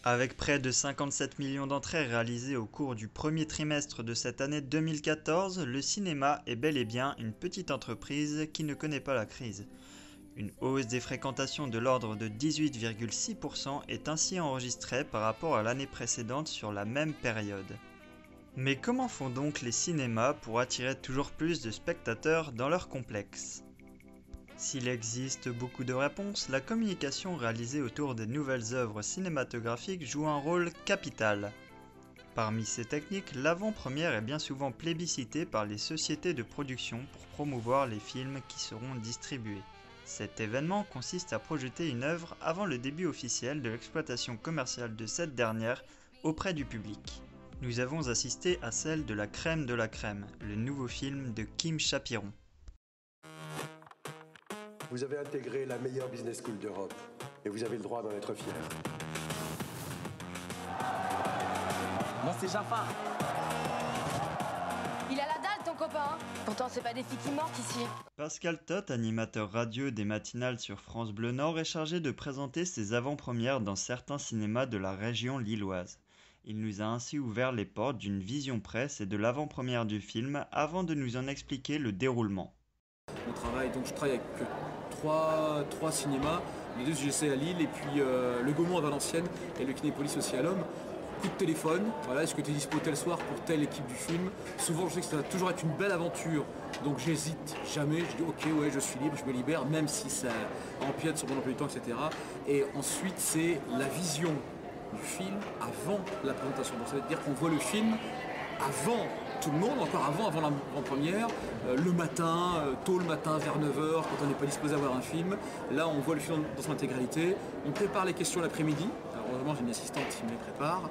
Avec près de 57 millions d'entrées réalisées au cours du premier trimestre de cette année 2014, le cinéma est bel et bien une petite entreprise qui ne connaît pas la crise. Une hausse des fréquentations de l'ordre de 18,6% est ainsi enregistrée par rapport à l'année précédente sur la même période. Mais comment font donc les cinémas pour attirer toujours plus de spectateurs dans leur complexe ? S'il existe beaucoup de réponses, la communication réalisée autour des nouvelles œuvres cinématographiques joue un rôle capital. Parmi ces techniques, l'avant-première est bien souvent plébiscitée par les sociétés de production pour promouvoir les films qui seront distribués. Cet événement consiste à projeter une œuvre avant le début officiel de l'exploitation commerciale de cette dernière auprès du public. Nous avons assisté à celle de La Crème de la Crème, le nouveau film de Kim Chapiron. Vous avez intégré la meilleure business school d'Europe et vous avez le droit d'en être fier. Moi, c'est Jafar. Il a la dalle, ton copain. Pourtant, c'est pas des filles qui mortent ici. Pascal Tot, animateur radio des matinales sur France Bleu Nord, est chargé de présenter ses avant-premières dans certains cinémas de la région lilloise. Il nous a ainsi ouvert les portes d'une vision presse et de l'avant-première du film avant de nous en expliquer le déroulement. Je travaille avec trois cinémas, les deux UGC à Lille et puis le Gaumont à Valenciennes et le Kinépolis aussi à l'Homme. Coup de téléphone, voilà, est-ce que tu es dispo tel soir pour telle équipe du film? Souvent je sais que ça va toujours être une belle aventure, donc j'hésite jamais, je dis ok ouais je suis libre, je me libère, même si ça empiète sur mon emploi du temps, etc. Et ensuite c'est la vision du film avant la présentation. Donc ça veut dire qu'on voit le film avant tout le monde, encore avant l'avant-première, le matin, tôt le matin vers 9h, quand on n'est pas disposé à voir un film. Là, on voit le film dans son intégralité. On prépare les questions l'après-midi. Alors, heureusement, j'ai une assistante qui me les prépare,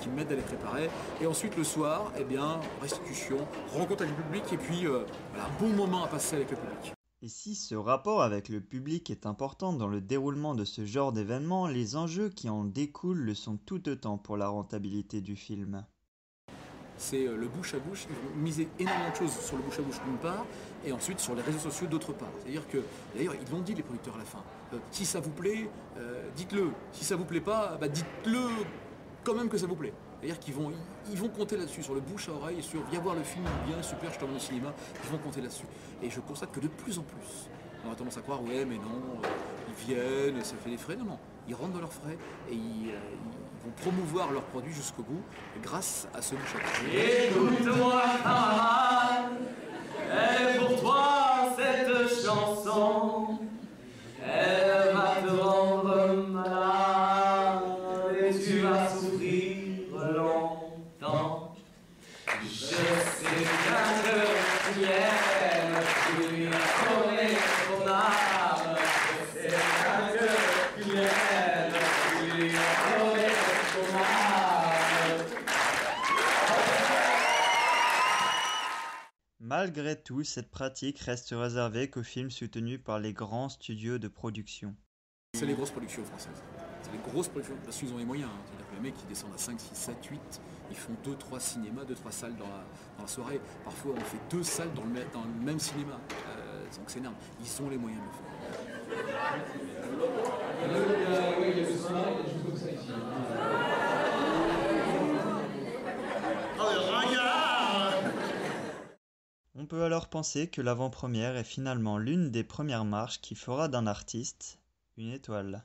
qui m'aide à les préparer. Et ensuite, le soir, eh bien, restitution, rencontre avec le public et puis voilà, un bon moment à passer avec le public. Et si ce rapport avec le public est important dans le déroulement de ce genre d'événement, les enjeux qui en découlent le sont tout autant pour la rentabilité du film. C'est le bouche à bouche, ils vont miser énormément de choses sur le bouche à bouche d'une part, et ensuite sur les réseaux sociaux d'autre part. C'est-à-dire que, d'ailleurs, ils l'ont dit les producteurs à la fin, si ça vous plaît, dites-le. Si ça vous plaît pas, dites-le quand même que ça vous plaît. C'est-à-dire qu'ils vont compter là-dessus, sur le bouche à oreille, sur viens voir le film, bien, super, je t'emmène au cinéma, ils vont compter là-dessus. Et je constate que de plus en plus, on a tendance à croire, ouais, mais non, ils viennent, ça fait des frais. Non, non, ils rentrent dans leurs frais et ils vont promouvoir leurs produits jusqu'au bout grâce à ce bouche à bouche. Écoute-moi, camarade, elle est pour toi cette chanson, elle va te rendre malade et tu vas souffrir longtemps. Je sais bien que tu aimes, tu lui as donné ton âme. Je sais bien que tu aimes, tu lui as donné ton âme. Malgré tout, cette pratique reste réservée qu'aux films soutenus par les grands studios de production. C'est les grosses productions françaises. C'est les grosses productions, parce qu'ils ont les moyens. Hein. C'est-à-dire que les mecs qui descendent à 5, 6, 7, 8, ils font 2-3 cinémas, 2-3 salles dans la soirée. Parfois on fait 2 salles dans le même cinéma. Donc c'est énorme. Ils ont les moyens de le faire. On peut alors penser que l'avant-première est finalement l'une des premières marches qui fera d'un artiste une étoile.